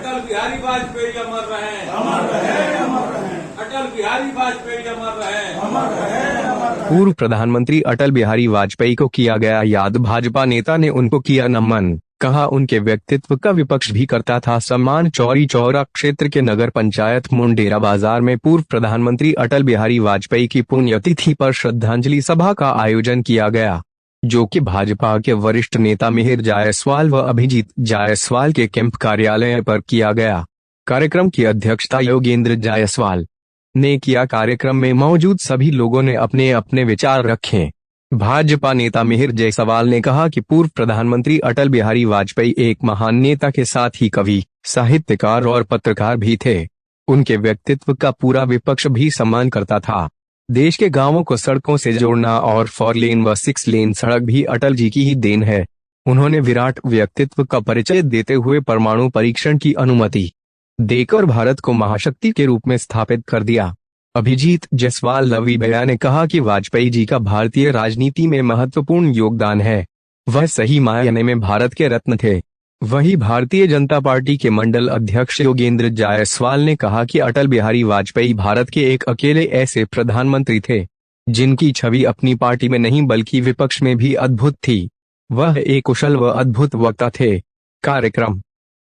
अटल बिहारी वाजपेयी अमर रहे, अमर रहे, अमर रहे। अटल बिहारी वाजपेयी अमर रहे, अमर रहे, अमर रहे। पूर्व प्रधानमंत्री अटल बिहारी वाजपेयी को किया गया याद, भाजपा नेता ने उनको किया नमन। कहा उनके व्यक्तित्व का विपक्ष भी करता था सम्मान। चौरी चौरा क्षेत्र के नगर पंचायत मुंडेरा बाजार में पूर्व प्रधानमंत्री अटल बिहारी वाजपेयी की पुण्यतिथि पर श्रद्धांजलि सभा का आयोजन किया गया, जो कि भाजपा के वरिष्ठ नेता मिहिर जायसवाल व अभिजीत जायसवाल के कैंप कार्यालय पर किया गया। कार्यक्रम की अध्यक्षता योगेंद्र जायसवाल ने किया। कार्यक्रम में मौजूद सभी लोगों ने अपने अपने विचार रखे। भाजपा नेता मिहिर जायसवाल ने कहा कि पूर्व प्रधानमंत्री अटल बिहारी वाजपेयी एक महान नेता के साथ ही कवि, साहित्यकार और पत्रकार भी थे। उनके व्यक्तित्व का पूरा विपक्ष भी सम्मान करता था। देश के गांवों को सड़कों से जोड़ना और 4 लेन व 6 लेन सड़क भी अटल जी की ही देन है। उन्होंने विराट व्यक्तित्व का परिचय देते हुए परमाणु परीक्षण की अनुमति देकर भारत को महाशक्ति के रूप में स्थापित कर दिया। अभिजीत जायसवाल लवी भैया ने कहा कि वाजपेयी जी का भारतीय राजनीति में महत्वपूर्ण योगदान है। वह सही मायने में भारत के रत्न थे। वही भारतीय जनता पार्टी के मंडल अध्यक्ष योगेंद्र जायसवाल ने कहा कि अटल बिहारी वाजपेयी भारत के एक अकेले ऐसे प्रधानमंत्री थे जिनकी छवि अपनी पार्टी में नहीं बल्कि विपक्ष में भी अद्भुत थी। वह एक कुशल व अद्भुत वक्ता थे। कार्यक्रम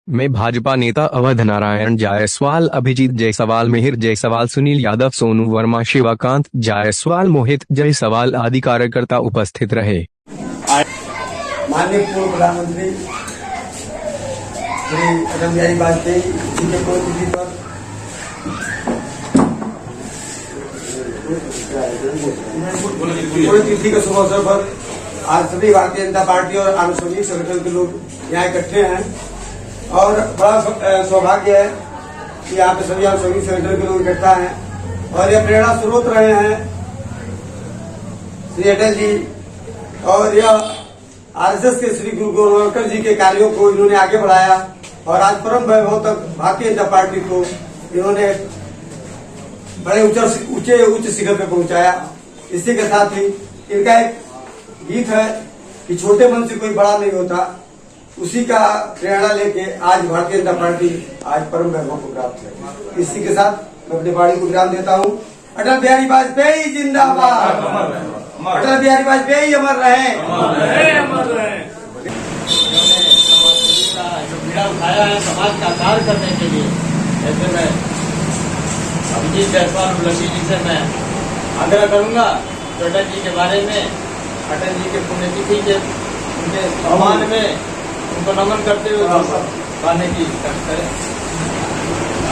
में भाजपा नेता अवध नारायण जायसवाल, अभिजीत जायसवाल, मिहिर जायसवाल, सुनील यादव, सोनू वर्मा, शिवाकांत जायसवाल, मोहित जायसवाल आदि कार्यकर्ता उपस्थित रहे। माननीय पूर्व प्रधानमंत्री श्री अटल बिहारी वाजपेयी जी के पुण्यतिथि पर पुण्यतिथि के शुभ अवसर पर आज सभी भारतीय जनता पार्टी और आनुषंगिक संगठन के लोग यहाँ इकट्ठे हैं और बड़ा सौभाग्य है कि यहाँ पे सभी आनुषंगिक संगठन के लोग इकट्ठा हैं और यह प्रेरणा स्रोत रहे हैं श्री अटल जी और यह आरएसएस के श्री गुरु गोरखनाथ जी के कार्यों को इन्होंने आगे बढ़ाया और आज परम वैभव तक भारतीय जनता पार्टी को इन्होंने बड़े उच्च शिखर पे पहुंचाया। इसी के साथ ही इनका एक गीत है कि छोटे मन से कोई बड़ा नहीं होता, उसी का प्रेरणा लेके आज भारतीय जनता पार्टी आज परम वैभव को प्राप्त है। इसी के साथ मैं अपने वाणी को विराम देता हूँ। अटल बिहारी वाजपेयी जिंदाबाद, अटल बिहारी वाजपेयी अमर रहे, अमर रहे। जो बीड़ा उठाया है समाज का कार्य करने के लिए, ऐसे में अभिजीत जायसवाल लवी जी से मैं आग्रह करूंगा तो अटल जी के बारे में, अटल जी के पुण्यतिथि के उनके सम्मान में उनको नमन करते हुए गाने की करें।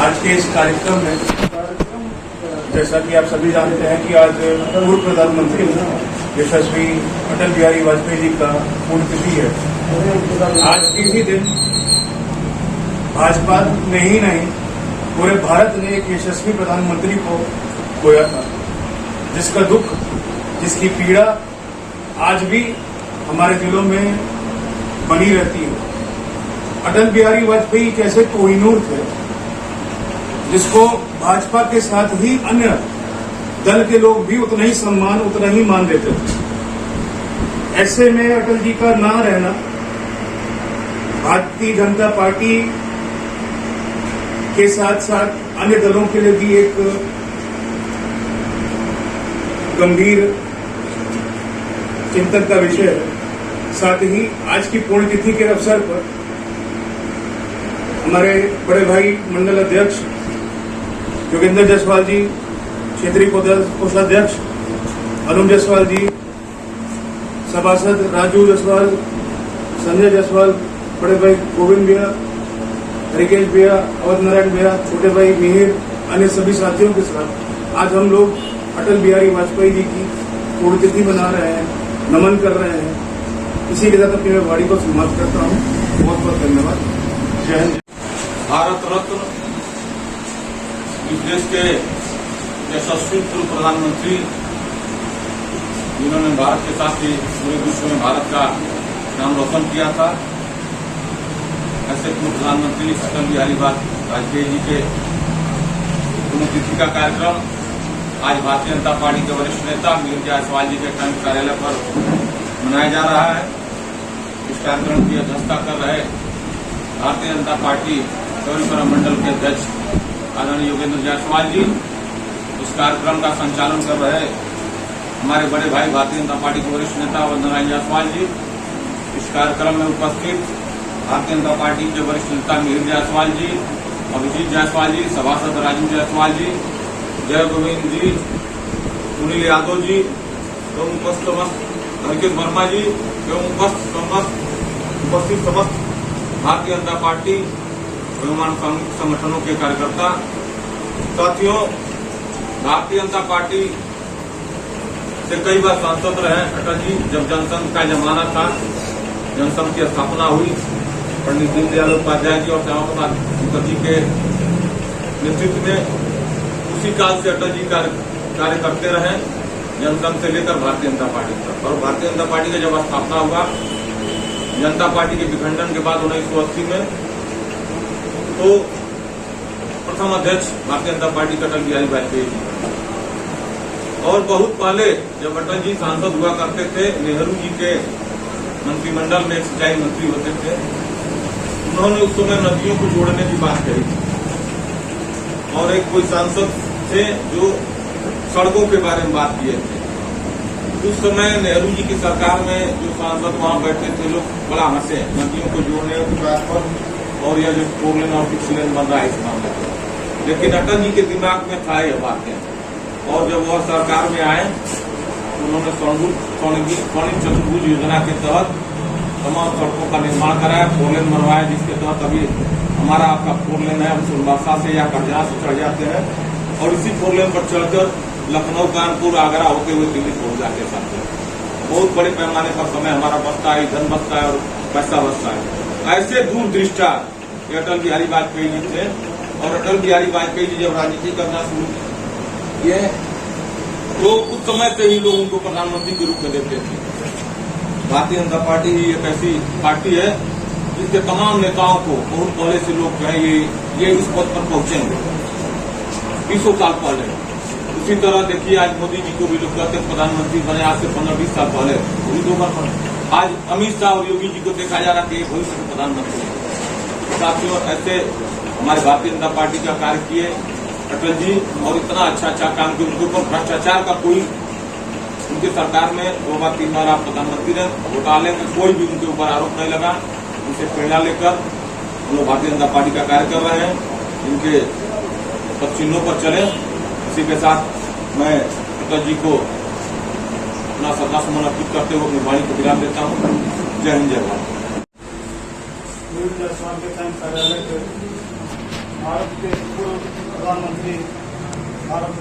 आज के इस कार्यक्रम में जैसा कि आप सभी जानते हैं कि आज पूर्व प्रधानमंत्री यशस्वी अटल बिहारी वाजपेयी जी का पुण्यतिथि है। आज के ही दिन भाजपा ने ही नहीं पूरे भारत ने एक यशस्वी प्रधानमंत्री को खोया था, जिसका दुख, जिसकी पीड़ा आज भी हमारे दिलों में बनी रहती है। अटल बिहारी वाजपेयी कैसे कोहिनूर थे जिसको भाजपा के साथ ही अन्य दल के लोग भी उतना ही सम्मान, उतना ही मान देते थे। ऐसे में अटल जी का ना रहना भारतीय जनता पार्टी के साथ साथ अन्य दलों के लिए भी एक गंभीर चिंतन का विषय है। साथ ही आज की पुण्यतिथि के अवसर पर हमारे बड़े भाई मंडल अध्यक्ष योगेंद्र जायसवाल जी, क्षेत्रीय कोषाध्यक्ष अनुज जायसवाल जी, सभासद राजू जायसवाल, संजय जायसवाल, बड़े भाई गोविंद भैया, हरिकेश भैया, अवध नारायण भैया, छोटे भाई मिहिर, अन्य सभी साथियों के साथ आज हम लोग अटल बिहारी वाजपेयी जी की पुण्यतिथि मना रहे हैं, नमन कर रहे हैं। इसी के साथ अपनी वाणी को समाप्त करता हूँ। बहुत बहुत धन्यवाद। जय हिंद। भारत रत्न इस देश के यशस्वी पूर्व प्रधानमंत्री, जिन्होंने भारत के साथ ही पूरे विश्व में भारत का नाम रोशन किया था, ऐसे पूर्व प्रधानमंत्री अटल बिहारी वाजपेयी जी के पुण्यतिथि का कार्यक्रम आज भारतीय जनता पार्टी के वरिष्ठ नेता मिहिर जायसवाल जी के कैंप कार्यालय पर मनाया जा रहा है। इस कार्यक्रम की अध्यक्षता कर रहे भारतीय जनता पार्टी गौरीपुरम मंडल के अध्यक्ष आदरणीय योगेंद्र जायसवाल जी, इस कार्यक्रम का संचालन कर रहे हमारे बड़े भाई भारतीय जनता पार्टी के वरिष्ठ नेता वंदना जायसवाल जी, इस कार्यक्रम में उपस्थित भारतीय जनता पार्टी के वरिष्ठ नेता मिहिर जायसवाल जी, अभिजीत जायसवाल जी, सभासद राजू जायसवाल जी, जय गोविंद जी, सुनील यादव जी एवं उपस्थित अंकित वर्मा जी एवं उपस्थित समस्त भारतीय जनता पार्टी एवं संगठनों के कार्यकर्ता साथियों, भारतीय जनता पार्टी से कई बार सांसद रहे अटल जी। जब जनसंघ का जमाना था, जनसंघ की स्थापना हुई, पंडित दीनदयाल उपाध्याय जी और श्यामा प्रसाद मुखर्जी के नेतृत्व में, उसी काल से अटल जी कार्य करते रहे, जनसंघ से लेकर भारतीय जनता पार्टी तक। और भारतीय जनता पार्टी का जब स्थापना हुआ, जनता पार्टी के विखंडन के बाद 1980 में, तो प्रथम अध्यक्ष भारतीय जनता पार्टी के अटल बिहारी वाजपेयी जी, और बहुत पहले जब अटल जी सांसद हुआ करते थे, नेहरू जी के मंत्रिमंडल में एक सिंचाई मंत्री होते थे, उन्होंने उस समय नदियों को जोड़ने की बात कही थी। और एक कोई सांसद थे जो सड़कों के बारे में बात किए थे। उस समय नेहरू जी की सरकार में जो सांसद वहां बैठे थे, लोग बड़ा हंसे नदियों को जोड़ने की बात पर, और यह जो 4 लेन और 6 लेन बन रहा है इस मामले पर। लेकिन अटल जी के दिमाग में था यह बातें, और जब वह सरकार में आए तो उन्होंने स्वर्णिम चतुर्भुज योजना के तहत तमाम सड़कों का निर्माण कराया, 4 लेन बनवाया, जिसके तहत अभी हमारा आपका 4 लेन है, हम सोनबरसा से या करजरा से चढ़ जाते हैं और इसी 4 लेन पर चढ़कर लखनऊ, कानपुर, आगरा होते हुए दिल्ली पहुंच जाते हैं। बहुत बड़े पैमाने पर समय हमारा बचता है, धन बचता है और पैसा बचता है। ऐसे दूरदृष्टा अटल बिहारी वाजपेयी जी थे। और अटल बिहारी वाजपेयी जी जब राजनीति करना शुरू किए तो उस समय से ही लोग उनको प्रधानमंत्री के रूप में देखते थे। भारतीय जनता पार्टी ही एक ऐसी पार्टी है जिसके तमाम नेताओं को बहुत पहले से लोग जो है ये इस पद पर पहुंचेंगे 20 साल पहले। उसी तरह देखिए आज मोदी जी को भी लोग कहते प्रधानमंत्री बने आज से 15-20 साल पहले, वही 2 बार। आज अमित शाह और योगी जी को देखा जा रहा कि भविष्य के प्रधानमंत्री। साथियों, ऐसे हमारे भारतीय जनता पार्टी का कार्य किए अटल जी, और इतना अच्छा काम किया। उनके ऊपर भ्रष्टाचार का कोई, उनकी सरकार में 2 बार 3 बार आप प्रधानमंत्री रहे, घोटाले में कोई भी उनके ऊपर आरोप नहीं लगा। उनसे प्रेरणा लेकर हम लोग भारतीय जनता पार्टी का कार्य कर रहे हैं, इनके पदचिन्हों पर चले। इसी के साथ मैं अटल जी को अपना श्रद्धासुमन अर्पित करते हुए अपनी वाणी को विराम देता हूँ। जय हिंद, जय भारत। कार्यालय के भारत के पूर्व प्रधानमंत्री भारत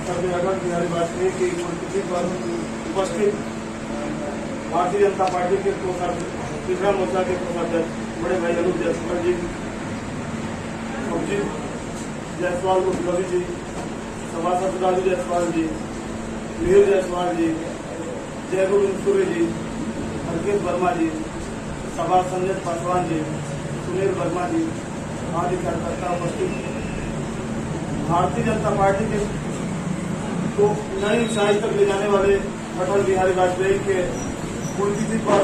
स्वर्गीय अटल बिहारी वाजपेयी की पुण्यतिथि पर उपस्थित भारतीय जनता पार्टी के तीसरा मोर्चा के कोषाध्यक्ष बड़े भाई अनूप जायसवाल जी, अभिजीत जायसवाल रवि जी, सभासद राजू जायसवाल जी, मिहिर जायसवाल जी, जय गोविंद सूर्य जी, अंकित वर्मा जी, सभा संजय पासवान जी, सुनील वर्मा जी आदि कार्यकर्ता उपस्थित भारतीय जनता पार्टी के को नई ऊंचाई तक ले जाने वाले अटल बिहारी वाजपेयी के पुण्यतिथि पर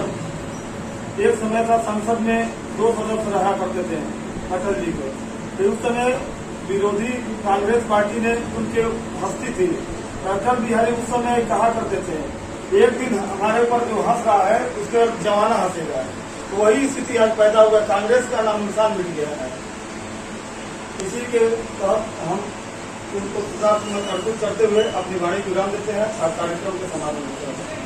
एक समय था संसद में 2 सदस्य रहा करते थे अटल जी को। फिर उस समय विरोधी कांग्रेस पार्टी ने उनके हस्ती थी। अटल बिहारी उस समय कहा करते थे, एक दिन हमारे ऊपर जो हंस रहा है उसके जमाना हंसेगा। तो वही स्थिति आज पैदा हुआ, कांग्रेस का नाम निशान मिट गया है। इसी के तहत हम उनको अर्पित करते हुए अपनी वाणी विराम देते हैं और कार्यक्रम के समापन करते हैं।